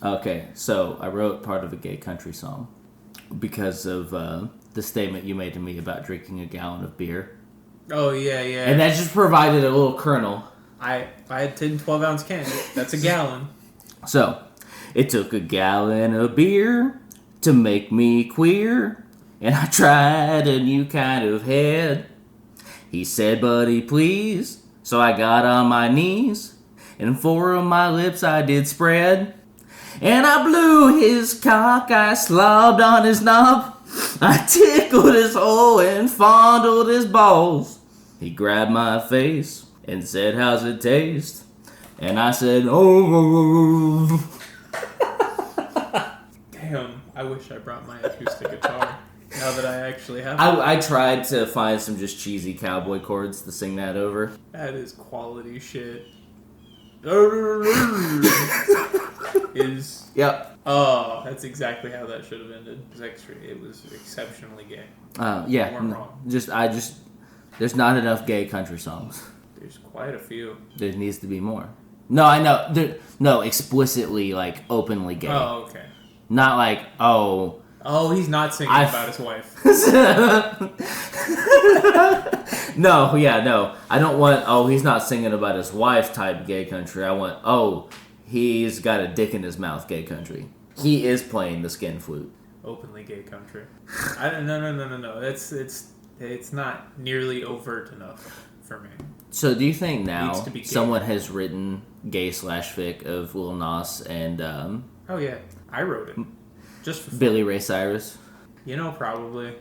Okay, so I wrote part of a gay country song because of the statement you made to me about drinking a gallon of beer. Oh, yeah. And that just provided a little kernel. I had 10 12-ounce cans. That's a gallon. So, it took a gallon of beer to make me queer, and I tried a new kind of head. He said, buddy, please. So I got on my knees, and 4 of my lips I did spread. And I blew his cock, I slobbed on his knob. I tickled his hole and fondled his balls. He grabbed my face and said, how's it taste? And I said, oh. Damn, I wish I brought my acoustic guitar. Now that I actually have it. I tried to find some just cheesy cowboy chords to sing that over. That is quality shit. Yep. Oh, that's exactly how that should have ended. It was exceptionally gay. Yeah. You weren't wrong. There's not enough gay country songs. There's quite a few. There needs to be more. No, I know. No, explicitly, like, openly gay. Oh, okay. Not like, oh... Oh, he's not singing about his wife. No. I don't want, he's not singing about his wife type gay country. I want, he's got a dick in his mouth gay country. He is playing the skin flute. Openly gay country. No. It's not nearly overt enough for me. So do you think now someone has written gay/fic of Lil Nas and... oh, yeah. I wrote it. Just for fun. Billy Ray Cyrus? Probably.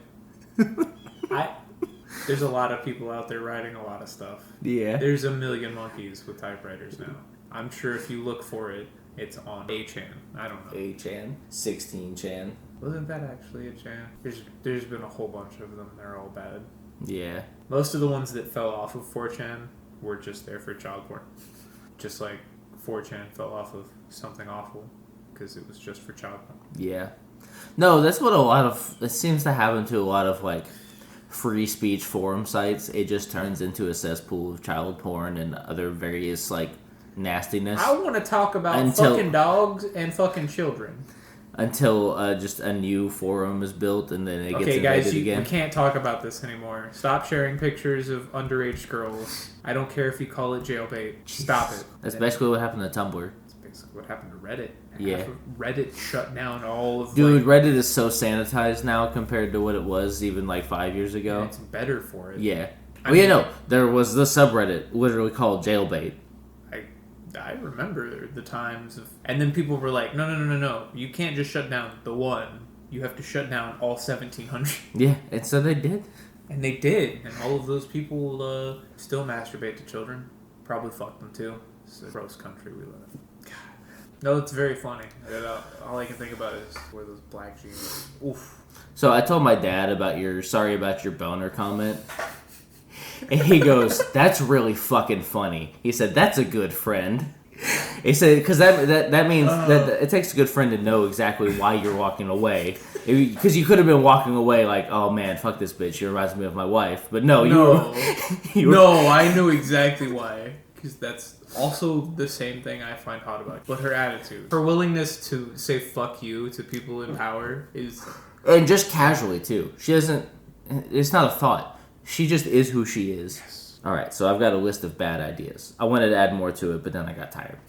There's a lot of people out there writing a lot of stuff. Yeah. There's a million monkeys with typewriters now. I'm sure if you look for it, it's on 8chan. I don't know. 8chan? 16chan? Wasn't that actually a chan? There's been a whole bunch of them. They're all bad. Yeah. Most of the ones that fell off of 4chan were just there for child porn. Just like 4chan fell off of something awful because it was just for child porn. Yeah. No, that's what it seems to happen to a lot of, like, free speech forum sites. It just turns into a cesspool of child porn and other various, like, nastiness. I want to talk about fucking dogs and fucking children. Until just a new forum is built and then it gets invaded again. We can't talk about this anymore. Stop sharing pictures of underage girls. I don't care if you call it jailbait. Stop it. That's basically what happened to Tumblr. That's basically what happened to Reddit. Yeah. Reddit shut down all of... Dude, Reddit is so sanitized now compared to what it was even like 5 years ago. Yeah, it's better for it. Yeah. There was the subreddit literally called jailbait. I remember the times of... And then people were like, no. You can't just shut down the one. You have to shut down all 1,700. Yeah, and so they did. And they did. And all of those people still masturbate to children. Probably fuck them too. It's a gross country we live in. God. No, it's very funny. All I can think about is where those black jeans... Oof. So I told my dad about your boner comment. And he goes, that's really fucking funny. He said, that's a good friend. He said, because that means that it takes a good friend to know exactly why you're walking away. Because you could have been walking away like, oh man, fuck this bitch. She reminds me of my wife. But no, No, I knew exactly why. Because that's also the same thing I find hot about. But her attitude. Her willingness to say fuck you to people in power is... And just casually, too. She doesn't... It's not a thought. She just is who she is. Yes. All right, so I've got a list of bad ideas. I wanted to add more to it, but then I got tired.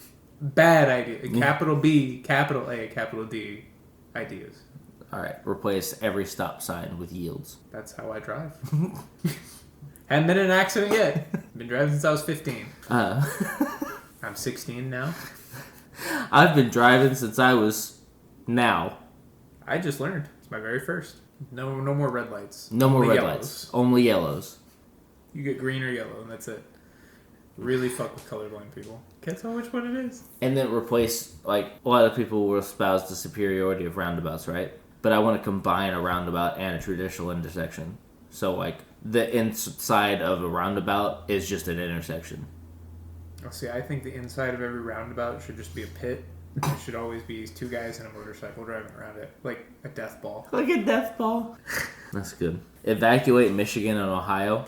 Bad idea. Capital B, capital A, capital D ideas. All right, replace every stop sign with yields. That's how I drive. Haven't been in an accident yet. Been driving since I was 15. I'm 16 now. I've been driving since I was now. I just learned. It's my very first. No more red lights. No more red lights. Only yellows. You get green or yellow, and that's it. Really fuck with colorblind people. Can't tell which one it is. And then replace, like, a lot of people will espouse the superiority of roundabouts, right? But I want to combine a roundabout and a traditional intersection. So, like, the inside of a roundabout is just an intersection. Oh, see, I think the inside of every roundabout should just be a pit. There should always be 2 guys in a motorcycle driving around it. Like a death ball. Like a death ball. That's good. Evacuate Michigan and Ohio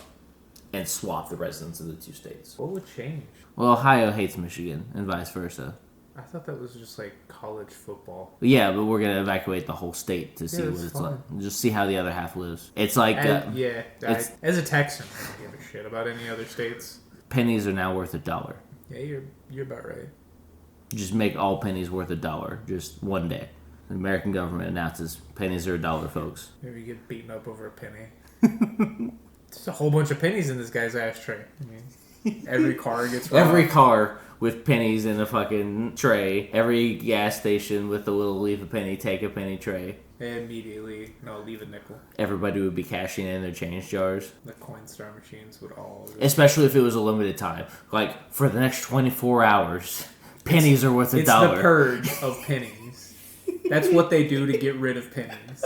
and swap the residents of the 2 states. What would change? Well, Ohio hates Michigan and vice versa. I thought that was just like college football. Yeah, but we're gonna evacuate the whole state to see Yeah, what that's it's fine. like. Just see how the other half lives. It's like As a Texan, I don't give a shit about any other states. pennies are now worth $1. Yeah, you're about right. Just make all pennies worth $1. Just one day. The American government announces pennies are $1, folks. Maybe you get beaten up over a penny. There's a whole bunch of pennies in this guy's ashtray. I mean, every car gets robbed. Every car with pennies in a fucking tray. Every gas station with a little leave a penny, take a penny tray. Immediately, no, leave a nickel. Everybody would be cashing in their change jars. The Coinstar machines would all... Especially if it was a limited time. Like, for the next 24 hours, pennies are worth $1. It's the purge of pennies. That's what they do to get rid of pennies.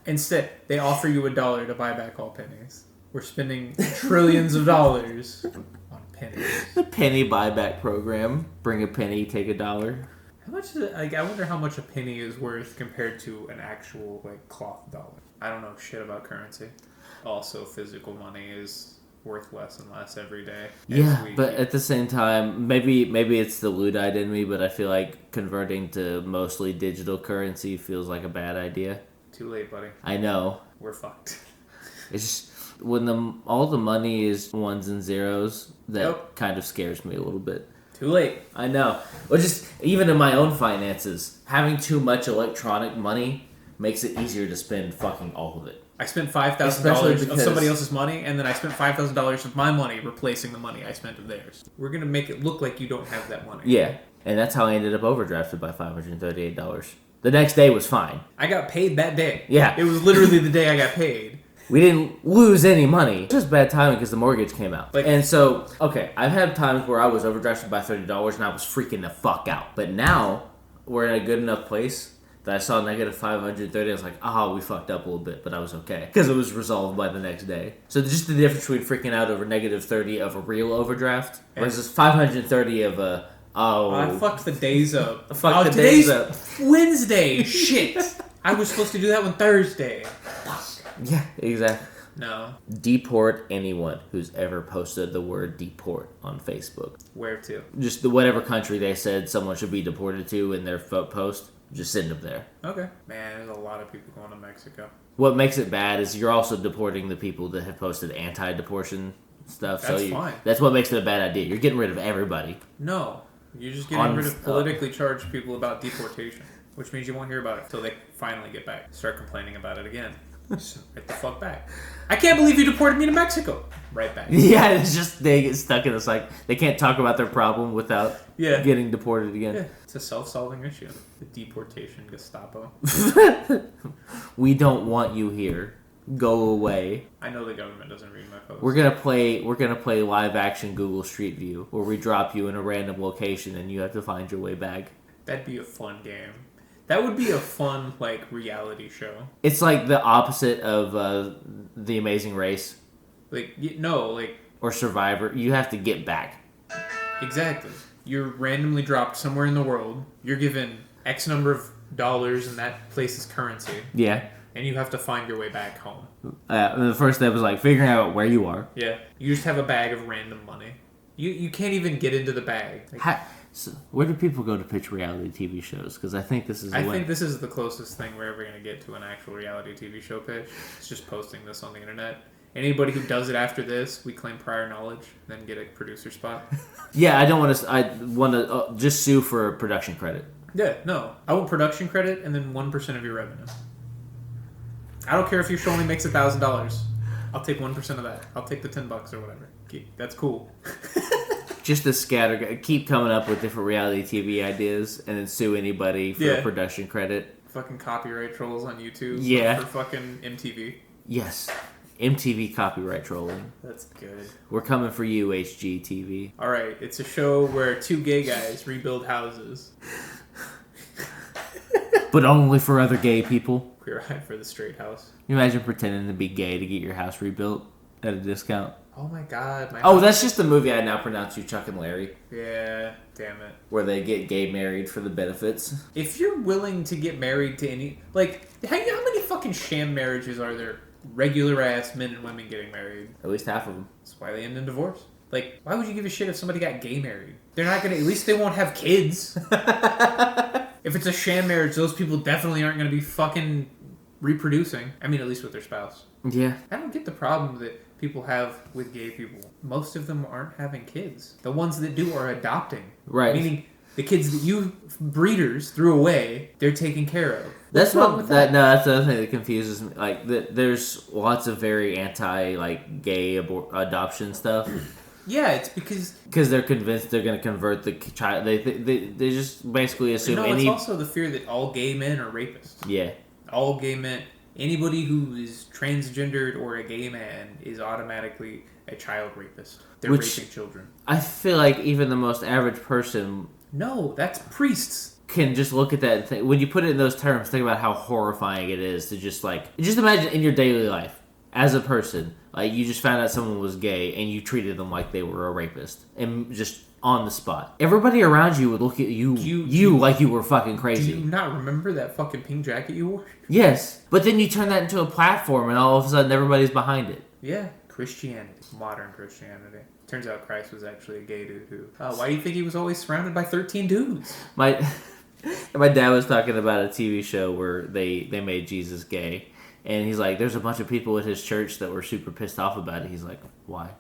Instead, they offer you $1 to buy back all pennies. We're spending trillions of dollars on pennies. The penny buyback program. Bring a penny, take $1. How much is it? Like, I wonder how much a penny is worth compared to an actual like cloth dollar. I don't know shit about currency. Also, physical money is worth less and less every day. Yeah, but at the same time, maybe it's the Luddite in me, but I feel like converting to mostly digital currency feels like a bad idea. Too late, buddy. I know. We're fucked. It's just when all the money is ones and zeros, that kind of scares me a little bit. Too late. I know. Well, just even in my own finances, having too much electronic money makes it easier to spend fucking all of it. I spent $5,000 of somebody else's money, and then I spent $5,000 of my money replacing the money I spent of theirs. We're gonna make it look like you don't have that money. Yeah, and that's how I ended up overdrafted by $538. The next day was fine. I got paid that day. Yeah. It was literally the day I got paid. We didn't lose any money. It was bad timing because the mortgage came out. And so, okay, I've had times where I was overdrafted by $30 and I was freaking the fuck out. But now, we're in a good enough place that I saw negative 530. I was like, we fucked up a little bit, but I was okay. Because it was resolved by the next day. So just the difference between freaking out over negative 30 of a real overdraft versus 530 of a, I fucked the days up. Today's up. Wednesday. Shit. I was supposed to do that on Thursday. Yeah, exactly. No. Deport anyone who's ever posted the word deport on Facebook. Where to? Just whatever country they said someone should be deported to in their post, just send them there. Okay. Man, there's a lot of people going to Mexico. What makes it bad is you're also deporting the people that have posted anti-deportation stuff. That's fine. That's what makes it a bad idea. You're getting rid of everybody. No. You're just getting rid of politically charged people about deportation. Which means you won't hear about it until they finally get back. Start complaining about it again. Right the fuck back. I can't believe you deported me to Mexico. Right back. Yeah, it's just they get stuck in this, like, they can't talk about their problem without getting deported again. Yeah, it's a self-solving issue. The deportation Gestapo. We don't want you here. Go away. I know the government doesn't read my posts. We're gonna play live action Google Street View, where we drop you in a random location and you have to find your way back. That'd be a fun game. That would be a fun, like, reality show. It's like the opposite of The Amazing Race. Like, no, like... Or Survivor. You have to get back. Exactly. You're randomly dropped somewhere in the world. You're given X number of dollars in that place's currency. Yeah. And you have to find your way back home. The first step was, like, figuring out where you are. Yeah. You just have a bag of random money. You can't even get into the bag. Like, so where do people go to pitch reality TV shows? Because I think this is I think this is the closest thing we're ever going to get to an actual reality TV show pitch. It's just posting this on the internet. Anybody who does it after this, we claim prior knowledge, then get a producer spot. Yeah, I don't want to... I want to just sue for a production credit. Yeah, no. I want production credit and then 1% of your revenue. I don't care if your show only makes $1,000. I'll take 1% of that. I'll take the $10 or whatever. That's cool. Just to keep coming up with different reality TV ideas and then sue anybody for a production credit. Fucking copyright trolls on YouTube. Yeah. For fucking MTV. Yes. MTV copyright trolling. That's good. We're coming for you, HGTV. Alright, it's a show where two gay guys rebuild houses. But only for other gay people. Queer Eye for the Straight House. Can you imagine pretending to be gay to get your house rebuilt at a discount? Oh my god. That's just the movie I now pronounce you Chuck and Larry. Yeah, damn it. Where they get gay married for the benefits. If you're willing to get married to any... Like, how many fucking sham marriages are there? Regular ass men and women getting married. At least half of them. That's why they end in divorce. Like, why would you give a shit if somebody got gay married? They're not gonna. At least they won't have kids. If it's a sham marriage, those people definitely aren't gonna be fucking reproducing. I mean, at least with their spouse. Yeah. I don't get the problem that people have with gay people. Most of them aren't having kids. The ones that do are adopting. Right. Meaning the kids that you breeders threw away, they're taken care of. That's what that. No, that's the other thing that confuses me. Like, there's lots of very anti like gay adoption stuff. Yeah, it's because they're convinced they're going to convert the child. They just basically assume. No, it's also the fear that all gay men are rapists. Yeah. All gay men, anybody who is transgendered or a gay man is automatically a child rapist. They're raping children. I feel like even the most average person. No, that's priests. Can just look at that and think, when you put it in those terms, think about how horrifying it is to just imagine in your daily life as a person, like you just found out someone was gay and you treated them like they were a rapist and just on the spot. Everybody around you would look at you like you were fucking crazy. Do you not remember that fucking pink jacket you wore? Yes, but then you turn that into a platform and all of a sudden everybody's behind it. Yeah, Christianity, modern Christianity. Turns out Christ was actually a gay dude who. Why do you think he was always surrounded by 13 dudes? My dad was talking about a TV show where they made Jesus gay, and he's like, "There's a bunch of people at his church that were super pissed off about it." He's like, "Why?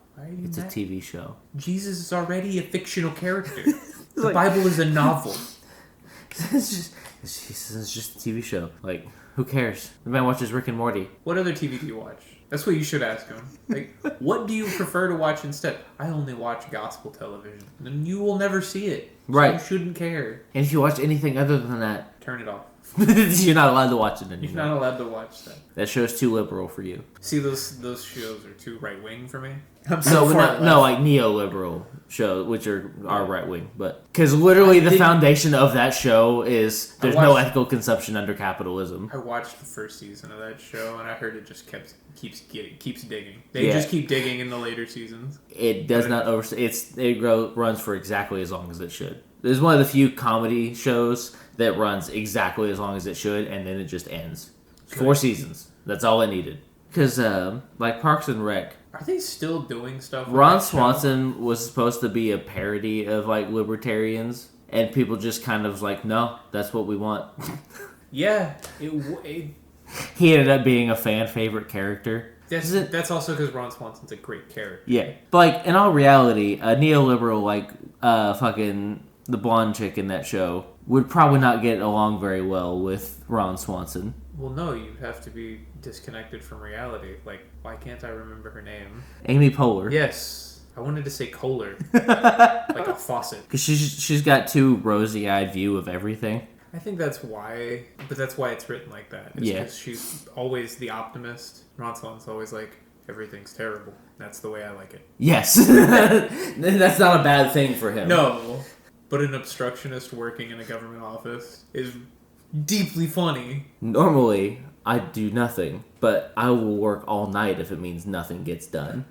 It's a TV show. Jesus is already a fictional character. The Bible is a novel. it's just a TV show. Like, who cares? The man watches Rick and Morty. What other TV do you watch? That's what you should ask him. Like, what do you prefer to watch instead? I only watch gospel television. Then you will never see it. So right. You shouldn't care. And if you watch anything other than that, turn it off. You're not allowed to watch it anymore. You're not allowed to watch that. That show's too liberal for you. See, those shows are too right wing for me. Like neoliberal shows, which are right wing, but because literally the foundation of that show is there's no ethical consumption under capitalism. I watched the first season of that show, and I heard it just keeps digging. They just keep digging in the later seasons. It does not runs for exactly as long as it should. There's one of the few comedy shows that runs exactly as long as it should, and then it just ends. 4 seasons. That's all it needed. Because like Parks and Rec. Are they still doing stuff? Ron Swanson was supposed to be a parody of like libertarians, and people just kind of was like, no, that's what we want. Yeah, he ended up being a fan favorite character. That's also because Ron Swanson's a great character. Yeah, but like in all reality, a neoliberal like fucking the blonde chick in that show would probably not get along very well with Ron Swanson. Well, no, you have to be disconnected from reality. Like, why can't I remember her name? Amy Poehler. Yes. I wanted to say Kohler. Like a faucet. Because she's got too rosy-eyed view of everything. I think that's why, but that's why it's written like that. It's because she's always the optimist. Ron Swanson's always like, everything's terrible. That's the way I like it. Yes. That's not a bad thing for him. No. But an obstructionist working in a government office is deeply funny. Normally, I do nothing, but I will work all night if it means nothing gets done.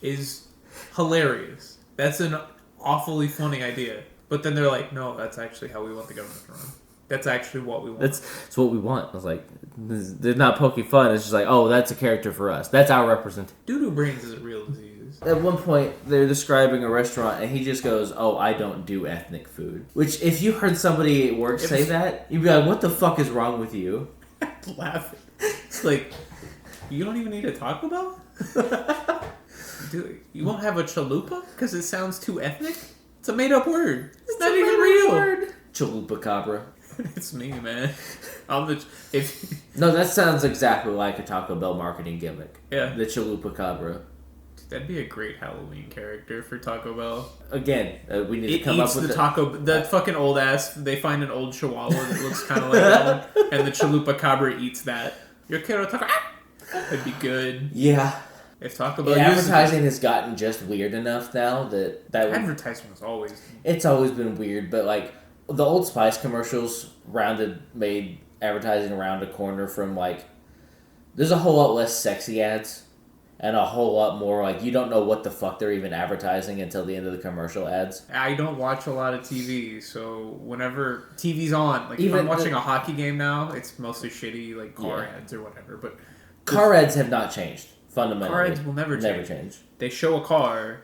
Is hilarious. That's an awfully funny idea. But then they're like, no, that's actually how we want the government to run. That's actually what we want. That's what we want. I was like, they're not poking fun. It's just like, oh, that's a character for us. That's our representation. Doo-doo brains is a real disease. At one point, they're describing a restaurant, and he just goes, oh, I don't do ethnic food. Which, if you heard somebody at work say that, you'd be like, what the fuck is wrong with you? I'd laugh. It's like, you don't even need a Taco Bell? You won't have a chalupa? Because it sounds too ethnic? It's a made-up word. It's not even real. Word. Chalupa cabra. It's me, man. No, that sounds exactly like a Taco Bell marketing gimmick. Yeah. The Chalupa cabra. That'd be a great Halloween character for Taco Bell. Again, we need to come up with the fucking old ass. They find an old chihuahua that looks kind of like that one, and the Chalupa cabra eats that. Your kiddo taco. That'd be good. Yeah. If Taco Bell advertising has gotten just weird enough now that advertising was always. It's always been weird, but like the Old Spice commercials made advertising around a corner from like. There's a whole lot less sexy ads. And a whole lot more, like, you don't know what the fuck they're even advertising until the end of the commercial ads. I don't watch a lot of TV, so whenever TV's on, like, if I'm watching a hockey game now, it's mostly shitty, like, car ads or whatever, but... Car ads have not changed, fundamentally. Car ads will never change. They show a car,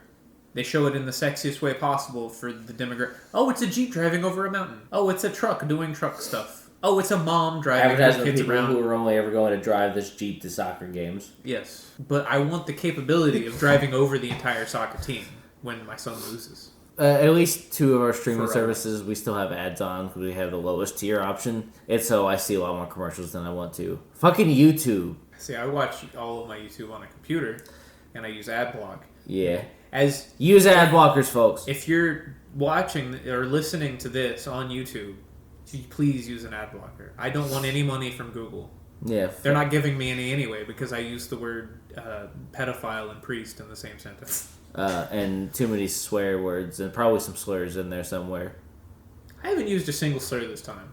They show it in the sexiest way possible for the demographic. Oh, it's a Jeep driving over a mountain. Oh, it's a truck doing truck stuff. Oh, it's a mom driving her Advertising kids people around. who are only ever going to drive this Jeep to soccer games. Yes, but I want the capability of driving over the entire soccer team when my son loses. At least 2 of our streaming Forever. services, we still have ads on because we have the lowest tier option. And so I see a lot more commercials than I want to. Fucking YouTube. See, I watch all of my YouTube on a computer, and I use ad block. Yeah. As Use ad blockers, folks. if you're watching or listening to this on YouTube, please use an ad blocker. I don't want any money from Google. Yeah. They're not giving me any anyway because I use the word pedophile and priest in the same sentence. And too many swear words and probably some slurs in there somewhere. I haven't used a single slur this time.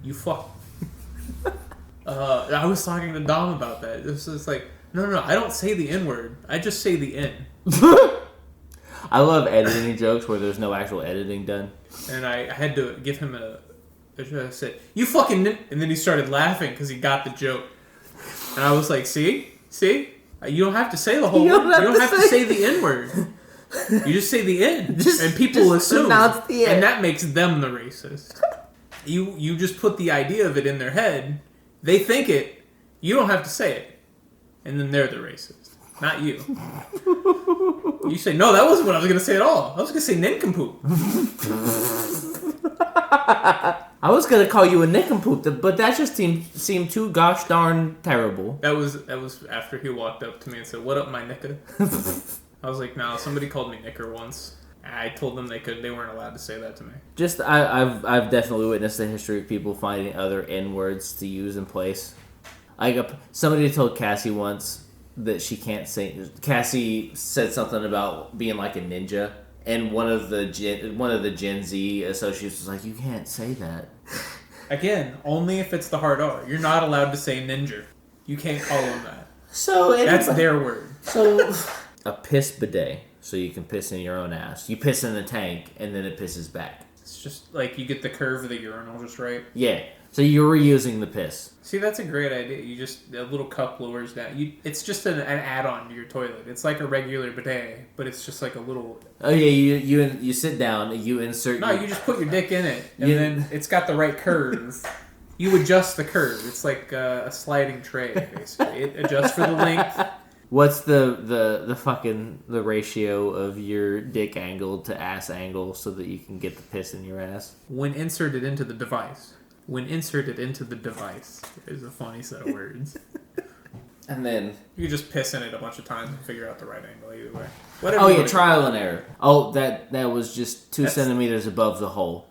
You fuck. I was talking to Dom about that. This is like, no, I don't say the N word. I just say the N. I love editing jokes where there's no actual editing done. And I had to give him I said, you fucking... And then he started laughing because he got the joke. And I was like, see? You don't have to say the whole word. You don't have to say the N-word. You just say the N. And people assume. The N. And that makes them the racist. You just put the idea of it in their head. They think it. You don't have to say it. And then they're the racist. Not you. You say, no, that wasn't what I was going to say at all. I was going to say nincompoop. I was gonna call you a nincompoop, but that just seemed too gosh darn terrible. That was after he walked up to me and said, "What up, my knicker?" I was like, "No, somebody called me knicker once." I told them they weren't allowed to say that to me. Just I've definitely witnessed the history of people finding other N words to use in place. Like somebody told Cassie once that she can't say. Cassie said something about being like a ninja. And one of the Gen Z associates was like, "You can't say that." Again, only if it's the hard R. You're not allowed to say ninja. You can't call them that. So That's their word. So a piss bidet, so you can piss in your own ass. You piss in the tank, and then it pisses back. It's just like you get the curve of the urinal just right. Yeah. So you're reusing the piss. See, that's a great idea. You just a little cup lowers down. It's just an add-on to your toilet. It's like a regular bidet, but it's just like a little. Oh yeah, you sit down, and you insert. No, you just put your dick in it, and then it's got the right curve. You adjust the curve. It's like a sliding tray, basically. It adjusts for the length. What's the fucking the ratio of your dick angle to ass angle so that you can get the piss in your ass? When inserted into the device. There's a funny set of words. And then You can just piss in it a bunch of times and figure out the right angle either way. Oh yeah, trial and error. Oh, that was just 2 That's- centimeters above the hole.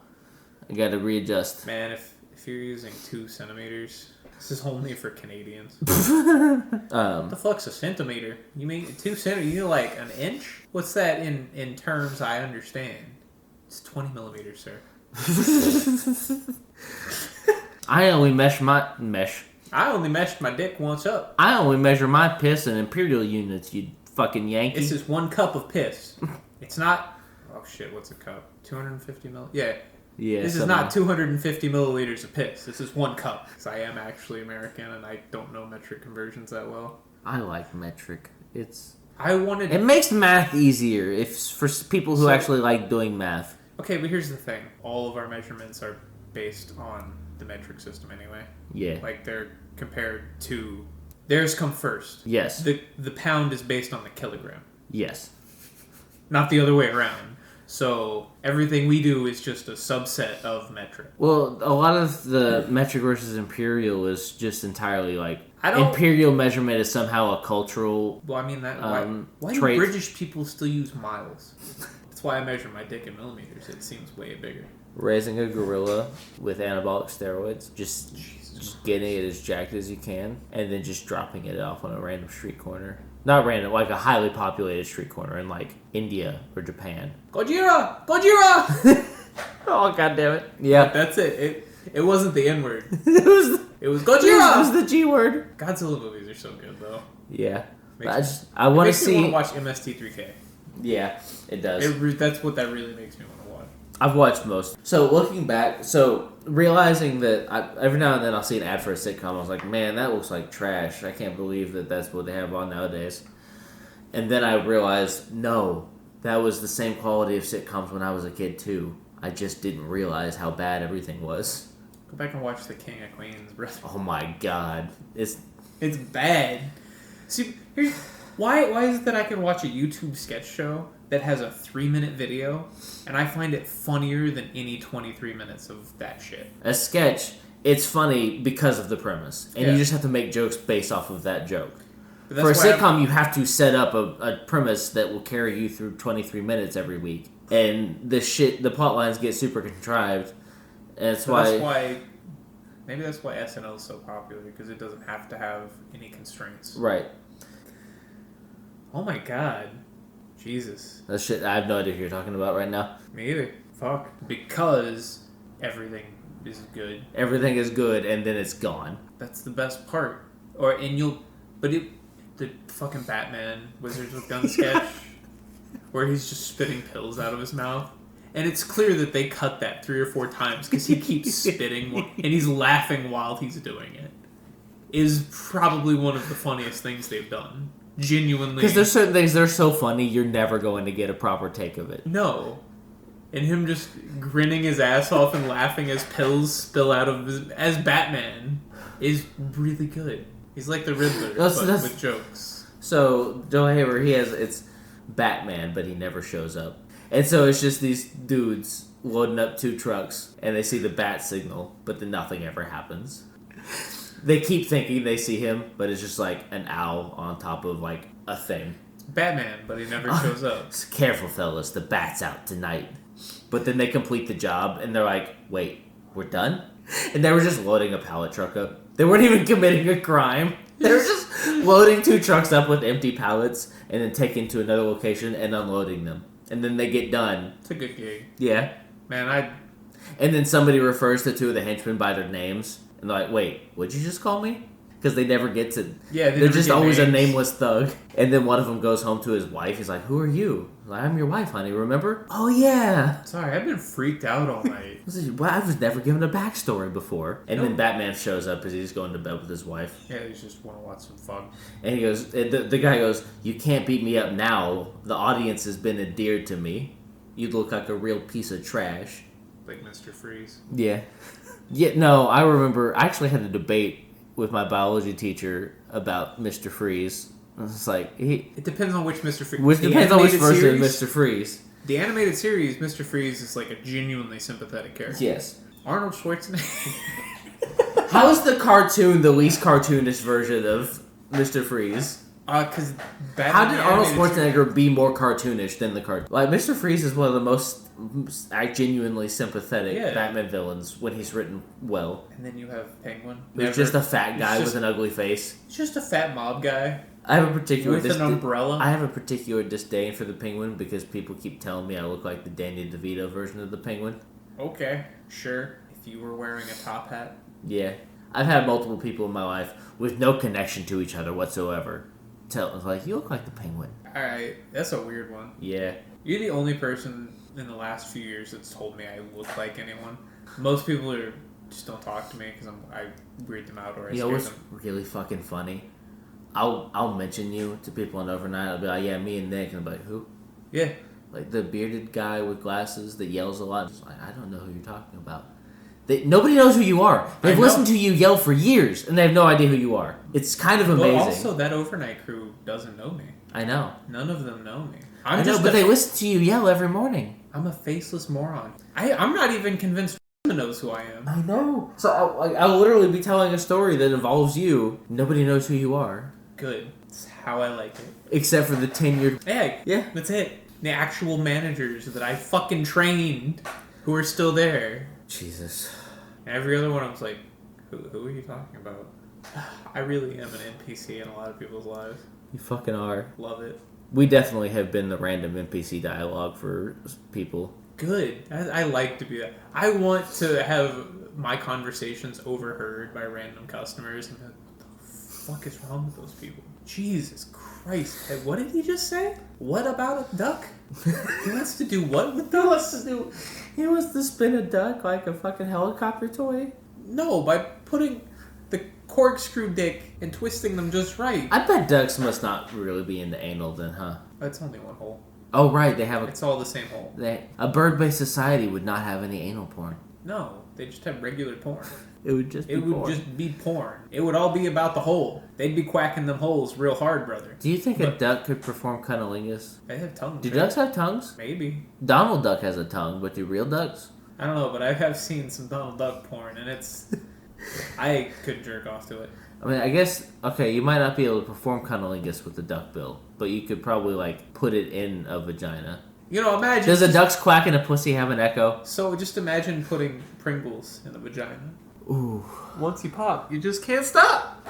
I got to readjust. Man, if you're using 2 centimeters, this is only for Canadians. What the fuck's a centimeter? You mean 2 centimeters? You mean like an inch? What's that in terms I understand? It's 20 millimeters, sir. I only meshed my dick once up. I only measure my piss in imperial units, you fucking Yankee. This is 1 cup of piss. It's not... Oh shit, what's a cup? 250 mil... Yeah. Yeah. This is not 250 milliliters of piss. This is 1 cup. Because I am actually American and I don't know metric conversions that well. I like metric. It makes math easier for people who actually like doing math. Okay, but here's the thing. All of our measurements are based on the metric system anyway. Yeah. Like they're compared to... Theirs come first. Yes. The pound is based on the kilogram. Yes. Not the other way around. So everything we do is just a subset of metric. Well, a lot of the metric versus imperial is just entirely like... I don't... Imperial measurement is somehow a cultural... Well, I mean, that why do trait. British people still use miles? That's why I measure my dick in millimeters. It seems way bigger. Raising a gorilla with anabolic steroids, just getting it as jacked as you can, and then just dropping it off on a random street corner. Not random, like a highly populated street corner in like India or Japan. Gojira! Gojira! Oh, god damn it. Yeah. That's it. It wasn't the N-word. It was Gojira! It was the G word. Godzilla movies are so good, though. Yeah. Makes I want to makes me see... want to watch MST3K. Yeah, it does. That's what that really makes me want to watch. I've watched most. So looking back, realizing that every now and then I'll see an ad for a sitcom, I was like, man, that looks like trash. I can't believe that that's what they have on nowadays. And then I realized, no, That was the same quality of sitcoms when I was a kid, too. I just didn't realize how bad everything was. Go back and watch The King of Queens, bro. Oh my god. It's bad. See, why is it that I can watch a YouTube sketch show that has a 3-minute video, and I find it funnier than any 23 minutes of that shit? A sketch, it's funny because of the premise. And you just have to make jokes based off of that joke. For a sitcom, you have to set up a premise that will carry you through 23 minutes every week. And the plot lines get super contrived. And that's why... Maybe that's why SNL is so popular, because it doesn't have to have any constraints. Right. Oh my god. Jesus. That shit, I have no idea who you're talking about right now. Me either. Fuck. Because everything is good. Everything is good, and then it's gone. That's the best part. The fucking Batman Wizards with Guns sketch, where he's just spitting pills out of his mouth. And it's clear that they cut that 3 or 4 times because he keeps spitting and he's laughing while he's doing it. Is probably one of the funniest things they've done. Genuinely. Because there's certain things that are so funny, you're never going to get a proper take of it. No. And him just grinning his ass off and laughing as pills spill out of as Batman is really good. He's like the Riddler, but with jokes. So, Joe Haver, it's Batman, but he never shows up. And so it's just these dudes loading up 2 trucks, and they see the bat signal, but then nothing ever happens. They keep thinking they see him, but it's just like an owl on top of like a thing. Batman, but he never shows up. Careful, fellas, the bat's out tonight. But then they complete the job, and they're like, wait, we're done? And they were just loading a pallet truck up. They weren't even committing a crime. They were just loading 2 trucks up with empty pallets, and then taking to another location and unloading them. And then they get done. It's a good gig. Yeah. Man, And then somebody refers to 2 of the henchmen by their names. And they're like, wait, what'd you just call me? Because they never get to... Yeah, they're just always names. A nameless thug. And then one of them goes home to his wife. He's like, who are you? Like, I'm your wife, honey, remember? Oh, yeah. Sorry, I've been freaked out all night. I was never given a backstory before. And then Batman shows up as he's going to bed with his wife. Yeah, he's just want to watch some fun. And he goes, the guy goes, you can't beat me up now. The audience has been endeared to me. You look like a real piece of trash. Like Mr. Freeze. Yeah. Yeah, no, I remember, I actually had a debate with my biology teacher about Mr. Freeze. It's like, it depends on which Mr. Freeze. Which depends on which version of Mr. Freeze. The animated series, Mr. Freeze is like a genuinely sympathetic character. Yes. Arnold Schwarzenegger. How is the cartoon the least cartoonish version of Mr. Freeze? Because how did Arnold Schwarzenegger be more cartoonish than the cartoon? Like, Mr. Freeze is one of the most genuinely sympathetic Batman villains when he's written well. And then you have Penguin. Who's just a fat guy with an ugly face. He's just a fat mob guy. I have a particular with an umbrella. I have a particular disdain for the Penguin because people keep telling me I look like the Danny DeVito version of the Penguin. Okay, sure. If you were wearing a top hat. Yeah. I've had multiple people in my life with no connection to each other whatsoever tell like, you look like the Penguin. Alright, that's a weird one. Yeah. You're the only person in the last few years that's told me I look like anyone. Most people just don't talk to me because I weird them out or I scare them. You know what's really fucking funny? I'll mention you to people on overnight. I'll be like, yeah, me and Nick, and I'll be like, who? Yeah. Like the bearded guy with glasses that yells a lot. Just like, I don't know who you're talking about. Nobody knows who you are. They've listened to you yell for years, and they have no idea who you are. It's kind of amazing. Well, also, that overnight crew doesn't know me. I know. None of them know me. I know, but they listen to you yell every morning. I'm a faceless moron. I'm not even convinced knows who I am. I know. So I'll literally be telling a story that involves you. Nobody knows who you are. Good. That's how I like it. Except for the tenured... Hey, yeah, that's it. The actual managers that I fucking trained who are still there. Jesus. And every other one I was like, who are you talking about? I really am an NPC in a lot of people's lives. You fucking are. Love it. We definitely have been the random NPC dialogue for people. Good. I like to be that. I want to have my conversations overheard by random customers. And what the fuck is wrong with those people? Jesus Christ. Hey, what did he just say? What about a duck? He wants to do what with ducks? He wants to spin a duck like a fucking helicopter toy? No, by putting the corkscrew dick and twisting them just right. I bet ducks must not really be into anal then, huh? That's only one hole. Oh, right, they have It's all the same hole. a bird-based society would not have any anal porn. No, they just have regular porn. It would just be porn. Just be porn. It would all be about the hole. They'd be quacking them holes real hard, brother. Do you think a duck could perform cunnilingus? They have tongues. Do ducks have tongues? Maybe. Donald Duck has a tongue, but do real ducks? I don't know, but I have seen some Donald Duck porn, and it's... I could jerk off to it. I mean, I guess, okay, you might not be able to perform cunnilingus with the duck bill, but you could probably, like, put it in a vagina. You know, imagine... Does a duck's quack and a pussy have an echo? So just imagine putting Pringles in the vagina. Ooh. Once you pop, you just can't stop.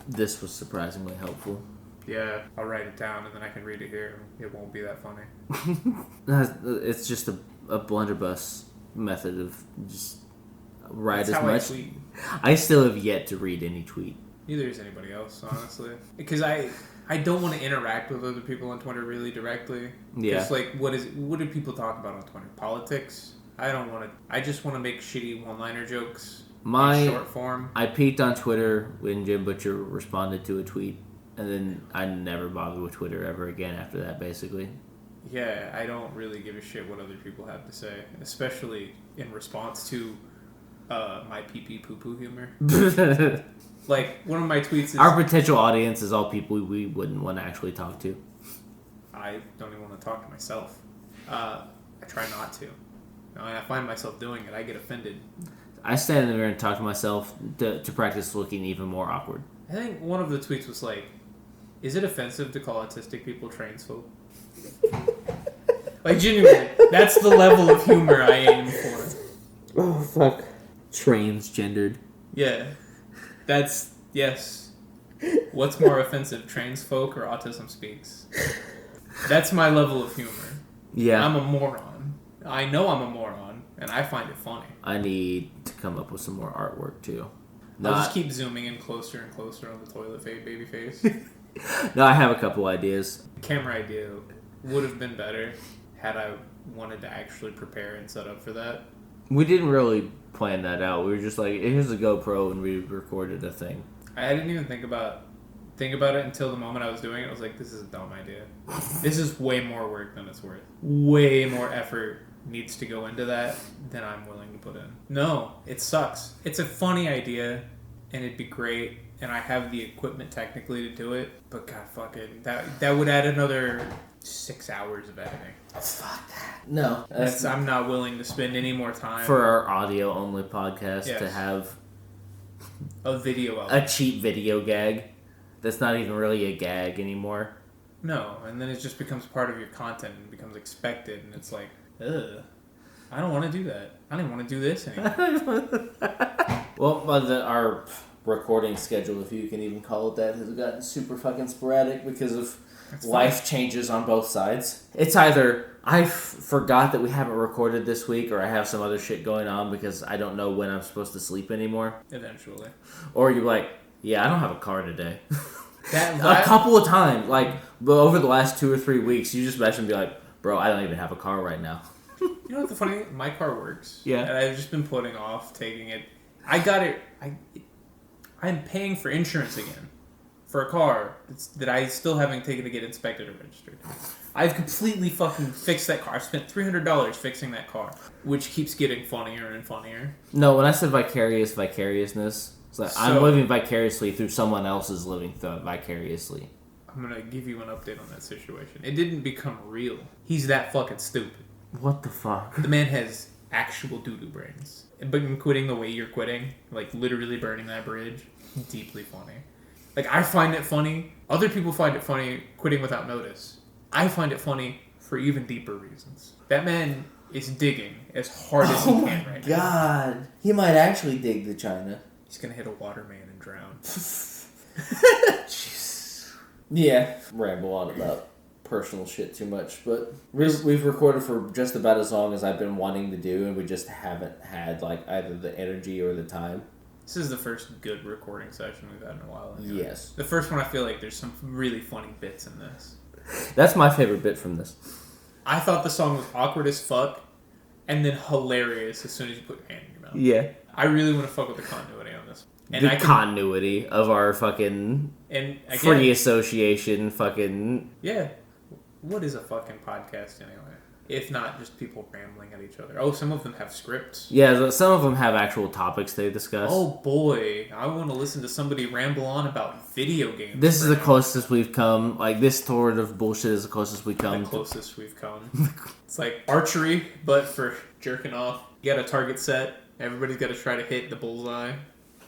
This was surprisingly helpful. Yeah, I'll write it down and then I can read it here. It won't be that funny. It's just a blunderbuss method of just write That's as how much. I tweet. I still have yet to read any tweet. Neither is anybody else, honestly. Because I don't want to interact with other people on Twitter really directly. Yeah. It's like, what do people talk about on Twitter? Politics? I don't want to. I just want to make shitty one-liner jokes in short form. I peeked on Twitter when Jim Butcher responded to a tweet, and then I never bothered with Twitter ever again after that, basically. Yeah, I don't really give a shit what other people have to say, especially in response to my pee-pee poo-poo humor. Like, one of my tweets is... Our potential audience is all people we wouldn't want to actually talk to. I don't even want to talk to myself. I try not to. When I find myself doing it, I get offended. I stand in the mirror and talk to myself to practice looking even more awkward. I think one of the tweets was like, is it offensive to call autistic people transphobes? Like, genuinely, that's the level of humor I aim for. Oh, fuck. Transgendered. Yeah. That's, yes. What's more offensive, trans folk or autism speaks? That's my level of humor. Yeah. I'm a moron. I know I'm a moron, and I find it funny. I need to come up with some more artwork, too. I'll just keep zooming in closer and closer on the toilet baby face. No, I have a couple ideas. The camera idea would have been better had I wanted to actually prepare and set up for that. We didn't really plan that out. We were just like, here's a GoPro, and we recorded a thing. I didn't even think about it until the moment I was doing it. I was like, this is a dumb idea. This is way more work than it's worth. Way more effort needs to go into that than I'm willing to put in. No, it sucks. It's a funny idea, and it'd be great, and I have the equipment technically to do it, but god fucking, that would add another 6 hours of editing. Fuck that. No. I'm not willing to spend any more time. For our audio-only podcast, Yes. to have a video of a it. cheap video gag that's not even really a gag anymore. No, and then it just becomes part of your content and becomes expected, and it's like, ugh, I don't want to do that. I don't even want to do this anymore. Well, our recording schedule, if you can even call it that, has gotten super fucking sporadic because of life changes on both sides. It's either I forgot that we haven't recorded this week, or I have some other shit going on because I don't know when I'm supposed to sleep anymore. Eventually. Or you're like, yeah, I don't have a car today. A couple of times, like, over the last 2 or 3 weeks, you just mentioned and be like, bro, I don't even have a car right now. You know what the funny thing? My car works. Yeah. And I've just been putting off taking it. I got it. I'm paying for insurance again. For a car that I still haven't taken to get inspected or registered. I've completely fucking fixed that car. I spent $300 fixing that car, which keeps getting funnier and funnier. No, when I said vicariousness, it's like I'm living vicariously through someone else's living vicariously. I'm going to give you an update on that situation. It didn't become real. He's that fucking stupid. What the fuck? The man has actual doo-doo brains. But in quitting the way you're quitting, like literally burning that bridge, deeply funny. Like, I find it funny. Other people find it funny quitting without notice. I find it funny for even deeper reasons. That man is digging as hard as he can right now. God. He might actually dig the China. He's gonna hit a water main and drown. Jeez. Yeah. Ramble on about personal shit too much, but we've recorded for just about as long as I've been wanting to do, and we just haven't had, like, either the energy or the time. This is the first good recording session we've had in a while. Anyway. Yes. The first one, I feel like there's some really funny bits in this. That's my favorite bit from this. I thought the song was awkward as fuck, and then hilarious as soon as you put your hand in your mouth. Yeah. I really want to fuck with the continuity on this. And the continuity of our fucking and again, free association fucking... Yeah. What is a fucking podcast anyway? If not just people rambling at each other. Oh, some of them have scripts. Yeah, some of them have actual topics they discuss. Oh boy, I want to listen to somebody ramble on about video games. This is the closest we've come. Like, this sort of bullshit is the closest we come. The closest we've come. It's like archery, but for jerking off. You got a target set. Everybody's got to try to hit the bullseye.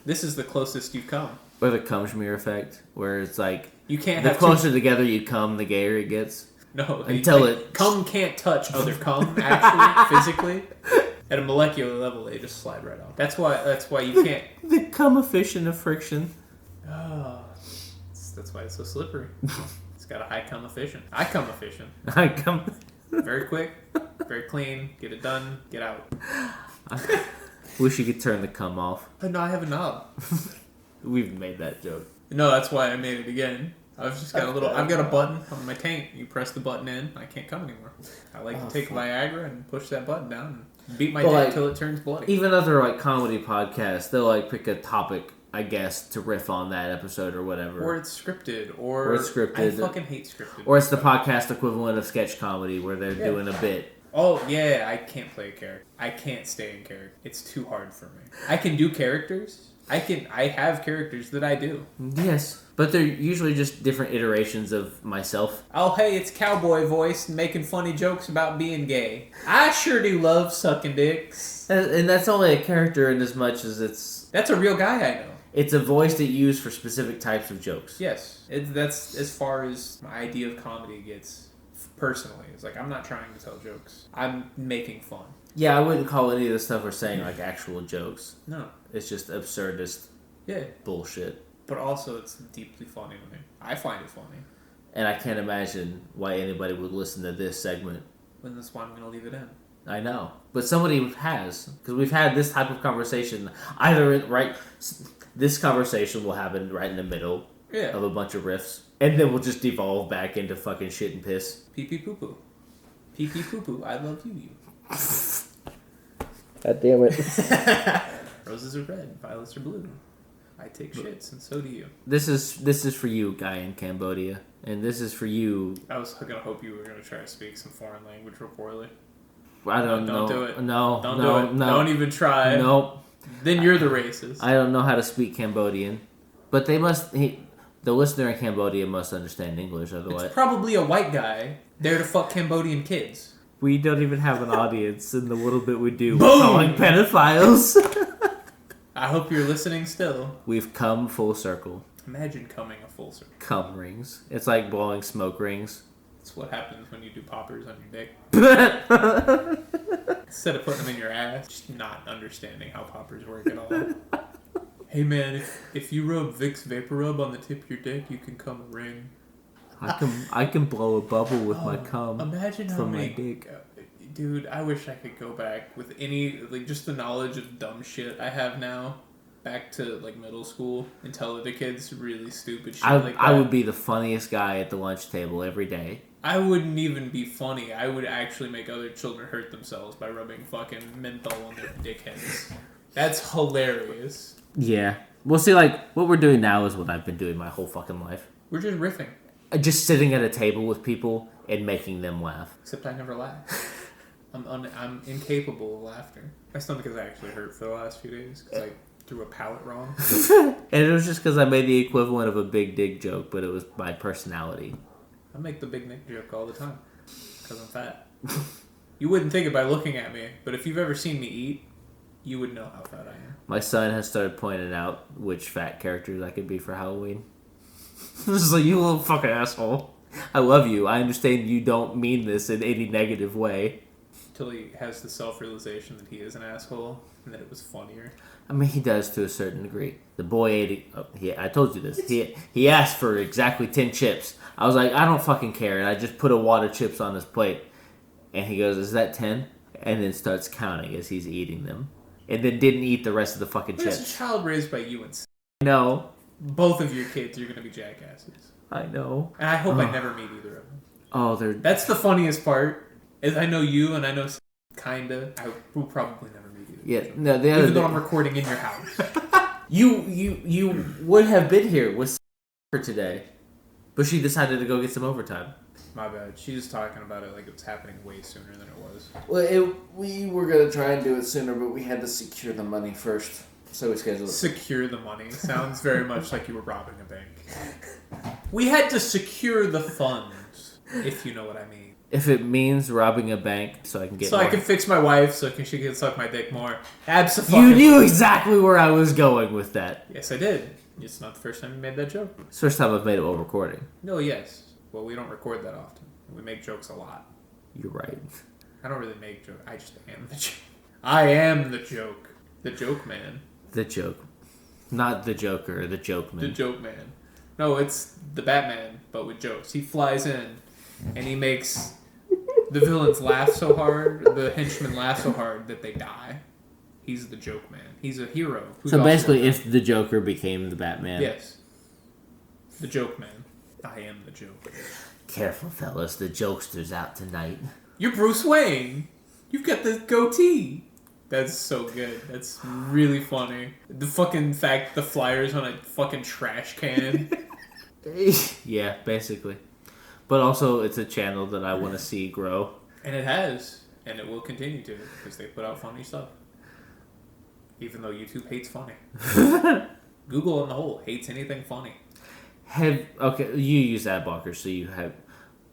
This is the closest you've come. Or the cum-schmear effect, where it's like, you can't the have closer together you come, the gayer it gets. No, until it cum can't touch other cum actually physically. At a molecular level, they just slide right off. That's why you can't. The cum-efficient of friction. Oh, that's why it's so slippery. It's got a high cum efficient. I cum efficient. I cum. Very quick, very clean. Get it done. Get out. I wish you could turn the cum off. But no, I have a knob. We've made that joke. No, that's why I made it again. I've just got I've got a button on my taint. You press the button in, I can't come anymore. I like to take Viagra and push that button down and beat my dick until it turns bloody. Even other like comedy podcasts, they'll like pick a topic, I guess, to riff on that episode or whatever. Or it's scripted. Or it's scripted. I fucking hate scripted. Or it's the podcast equivalent of sketch comedy where they're doing a bit. Oh, yeah, I can't play a character. I can't stay in character. It's too hard for me. I can do characters. I have characters that I do. Yes, but they're usually just different iterations of myself. Oh, hey, it's cowboy voice making funny jokes about being gay. I sure do love sucking dicks. And that's only a character in as much as it's... That's a real guy I know. It's a voice that you use for specific types of jokes. Yes. That's as far as my idea of comedy gets personally. It's like, I'm not trying to tell jokes. I'm making fun. Yeah, I wouldn't call any of the stuff we're saying like actual jokes. No. It's just absurdist bullshit. But also, it's deeply funny to me. I find it funny. And I can't imagine why anybody would listen to this segment. And that's why I'm going to leave it in. I know. But somebody has. Because we've had this type of conversation. This conversation will happen right in the middle of a bunch of riffs. And then we'll just devolve back into fucking shit and piss. Pee pee poo poo. Pee pee poo poo. I love you. God damn it. Roses are red, violets are blue. I take shits, and so do you. This is for you, guy in Cambodia. And this is for you. I was going to hope you were going to try to speak some foreign language real poorly. I don't know. Don't do it. No. Don't do it. No. Don't even try. Nope. Then you're the racist. I don't know how to speak Cambodian. But they must... the listener in Cambodia must understand English, otherwise... It's probably a white guy there to fuck Cambodian kids. We don't even have an audience, and the little bit we do, Boom! we're calling pedophiles. I hope you're listening still. We've come full circle. Imagine coming a full circle. Cum rings. It's like blowing smoke rings. That's what happens when you do poppers on your dick. Instead of putting them in your ass, just not understanding how poppers work at all. Hey man, if you rub Vicks Vapor Rub on the tip of your dick, you can cum a ring. I can blow a bubble with my cum. Imagine how from many, my dick. Dude, I wish I could go back with any just the knowledge of dumb shit I have now, back to middle school and tell the kids really stupid shit like that. I would be the funniest guy at the lunch table every day. I wouldn't even be funny. I would actually make other children hurt themselves by rubbing fucking menthol on their dickheads. That's hilarious. Yeah. Well, see, what we're doing now is what I've been doing my whole fucking life. We're just riffing. Just sitting at a table with people and making them laugh. Except I never laugh. I'm incapable of laughter. My stomach is actually hurt for the last few days because I threw a pallet wrong. And it was just because I made the equivalent of a big dick joke, but it was my personality. I make the big Nick joke all the time because I'm fat. You wouldn't think it by looking at me, but if you've ever seen me eat, you would know how fat I am. My son has started pointing out which fat characters I could be for Halloween. This is like, you little fucking asshole. I love you. I understand you don't mean this in any negative way. Until he has the self-realization that he is an asshole and that it was funnier. I mean, he does to a certain degree. The boy ate... I told you this. He asked for exactly 10 chips. I was like, I don't fucking care. And I just put a wad of chips on his plate. And he goes, is that 10? And then starts counting as he's eating them. And then didn't eat the rest of the fucking chips. There's a child raised by you and... No. Both of your kids are going to be jackasses. I know. And I hope I never meet either of them. Oh, That's the funniest part. Is I know you and I know kinda. I will probably never meet you. Yeah, no. Even though I'm recording in your house. You would have been here with for today, but she decided to go get some overtime. My bad. She was talking about it like it was happening way sooner than it was. Well, we were going to try and do it sooner, but we had to secure the money first. So we scheduled it. Secure the money. Sounds very much like you were robbing a bank. We had to secure the funds, if you know what I mean. If it means robbing a bank so I can get So more. I can fix my wife so she can suck my dick more. Absolutely. You knew exactly where I was going with that. Yes, I did. It's not the first time you made that joke. It's the first time I've made it while recording. No, yes. Well, we don't record that often. We make jokes a lot. You're right. I don't really make jokes. I just am the joke. I am the joke. The joke man. The joke. Not the Joker, the joke man. The joke man. No, it's the Batman, but with jokes. He flies in, and he makes the villains laugh so hard, the henchmen laugh so hard that they die. He's the joke man. He's a hero. So basically, if the Joker became the Batman. Yes. The joke man. I am the joke. Careful, fellas. The jokster's out tonight. You're Bruce Wayne. You've got the goatee. That's so good. That's really funny. The fucking fact the flyer's on a fucking trash can. Yeah, basically. But also, it's a channel that I want to see grow. And it has. And it will continue to, because they put out funny stuff. Even though YouTube hates funny. Google on the whole hates anything funny. Okay, you use ad blockers, so you have...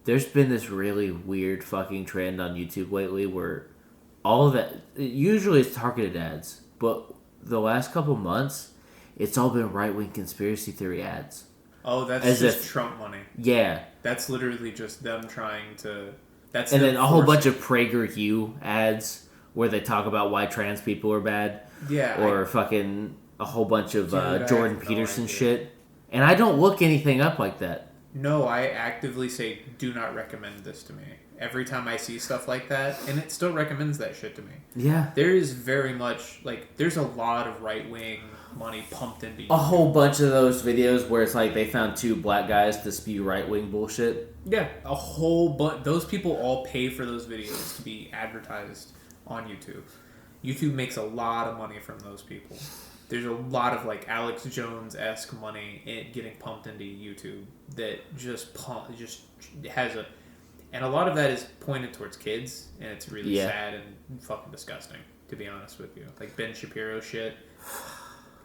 There's been this really weird fucking trend on YouTube lately where all of that... Usually it's targeted ads, but the last couple months, it's all been right-wing conspiracy theory ads. Oh, that's As just if, Trump money. Yeah. That's literally just them trying to... That's and then a whole bunch of PragerU ads where they talk about why trans people are bad. Yeah. Or fucking a whole bunch of Dude, Jordan Peterson shit. And I don't look anything up like that. No, I actively say, do not recommend this to me. Every time I see stuff like that, and it still recommends that shit to me. Yeah. There is very much, like, there's a lot of right-wing money pumped into YouTube. A whole bunch of those videos where it's like they found two black guys to spew right-wing bullshit. Yeah, a whole bunch. Those people all pay for those videos to be advertised on YouTube. YouTube makes a lot of money from those people. There's a lot of like Alex Jones-esque money getting pumped into YouTube that just has a, and a lot of that is pointed towards kids, and it's really sad and fucking disgusting, to be honest with you. Like Ben Shapiro shit.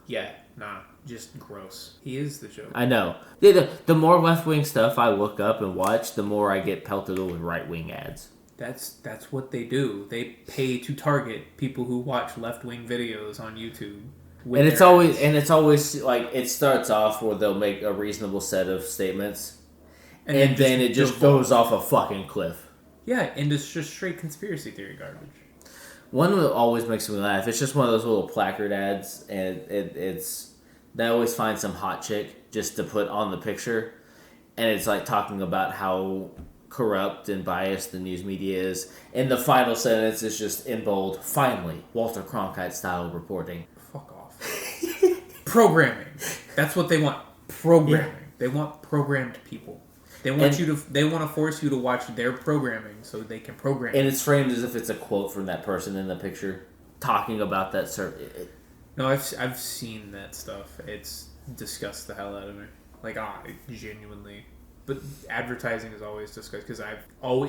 Yeah, nah, just gross. He is the joke. I know. The more left-wing stuff I look up and watch, the more I get pelted with right-wing ads. That's what they do. They pay to target people who watch left-wing videos on YouTube. And it's always like it starts off where they'll make a reasonable set of statements, and then it just goes off a fucking cliff. Yeah, and it's just straight conspiracy theory garbage. One that always makes me laugh. It's just one of those little placard ads, and it's they always find some hot chick just to put on the picture, and it's like talking about how corrupt and biased the news media is. And the final sentence is just in bold. Finally, Walter Cronkite style reporting. Fuck off. Programming. That's what they want. Programming. Yeah. They want programmed people. They want They want to force you to watch their programming so they can program. And it's framed as if it's a quote from that person in the picture talking about that service. No, I've seen that stuff. It's disgusts the hell out of me. Like, genuinely. But advertising is always disgusting because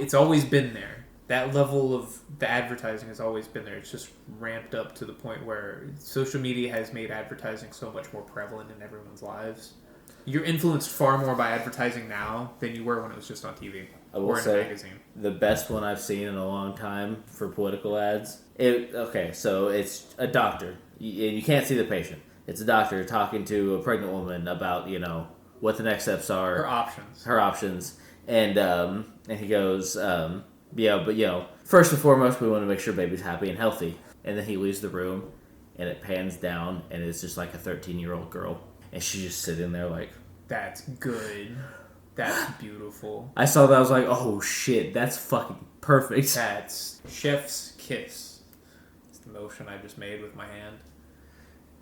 it's always been there. That level of the advertising has always been there. It's just ramped up to the point where social media has made advertising so much more prevalent in everyone's lives. You're influenced far more by advertising now than you were when it was just on TV or in a magazine. The best one I've seen in a long time for political ads. So it's a doctor. You can't see the patient. It's a doctor talking to a pregnant woman about, what the next steps are. Her options. And he goes, first and foremost, we want to make sure baby's happy and healthy. And then he leaves the room, and it pans down, and it's just like a 13-year-old girl. And she's just sitting there like... That's good. That's beautiful. I saw that, I was like, oh shit, that's fucking perfect. That's chef's kiss. It's the motion I just made with my hand.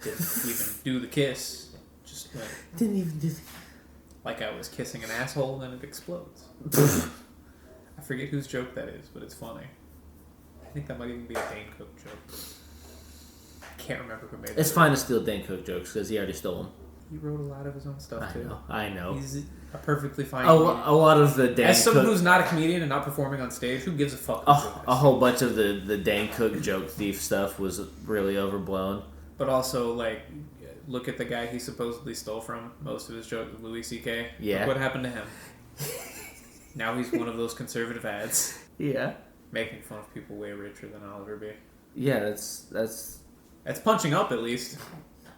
Didn't even do the kiss. Just didn't even do the... Like I was kissing an asshole, then it explodes. I forget whose joke that is, but it's funny. I think that might even be a Dane Cook joke. I can't remember who made it. It's fine to steal Dane Cook jokes, because he already stole them. he wrote a lot of his own stuff too. I know. He's a perfectly fine. A lot of the Dan As someone Cook, who's not a comedian and not performing on stage, who gives a fuck? a whole bunch of the Dan Cook joke thief stuff was really overblown. But also, like, look at the guy he supposedly stole from. Most of his jokes, Louis C.K. Yeah. Look what happened to him. Now he's one of those conservative ads. Yeah. Making fun of people way richer than I'll ever be. Yeah, that's punching up, at least.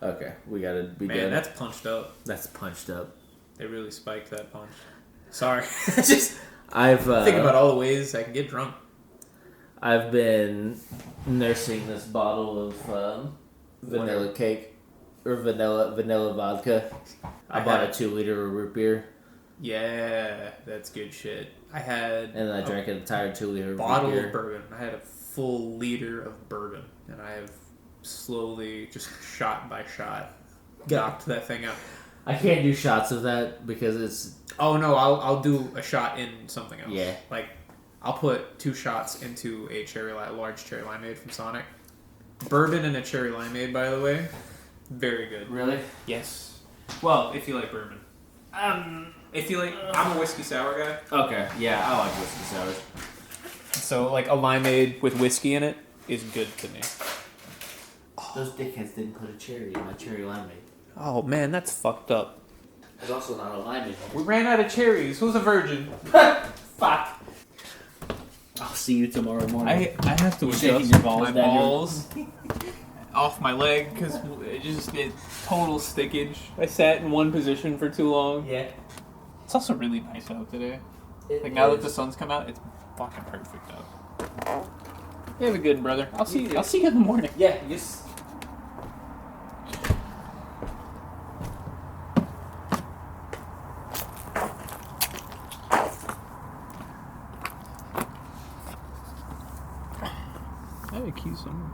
okay. We gotta be Man, done. that's punched up. That's punched up. They really spiked that punch. Sorry. Just I've think about all the ways I can get drunk. I've been nursing this bottle of vanilla cake or vanilla vodka. I bought a 2-liter of root beer. Yeah, that's good shit. I had and then I drank an entire 2-liter of bottle root beer. of bourbon. I had a full liter of bourbon, and I have slowly, just shot by shot, knocked that thing out. I can't do shots of that because it's. Oh no, I'll do a shot in something else. Yeah. Like, I'll put 2 shots into a large cherry limeade from Sonic. Bourbon and a cherry limeade, by the way, very good. Really? Yes. Well, if you like bourbon. If you like, I'm a whiskey sour guy. Okay. Yeah, I like whiskey sours. So, like, a limeade with whiskey in it is good to me. Those dickheads didn't put a cherry in my cherry limeade. Oh man, that's fucked up. There's also not a lime in it. We ran out of cherries. Who's a virgin? Fuck. I'll see you tomorrow morning. I have to shaking adjust your balls my down your- balls off my leg because it just did total stickage. I sat in one position for too long. Yeah. It's also really nice out today. Like, now that the sun's come out, it's fucking perfect out. You have a good brother. I'll see you in the morning. Yeah. Yes. I have a key somewhere.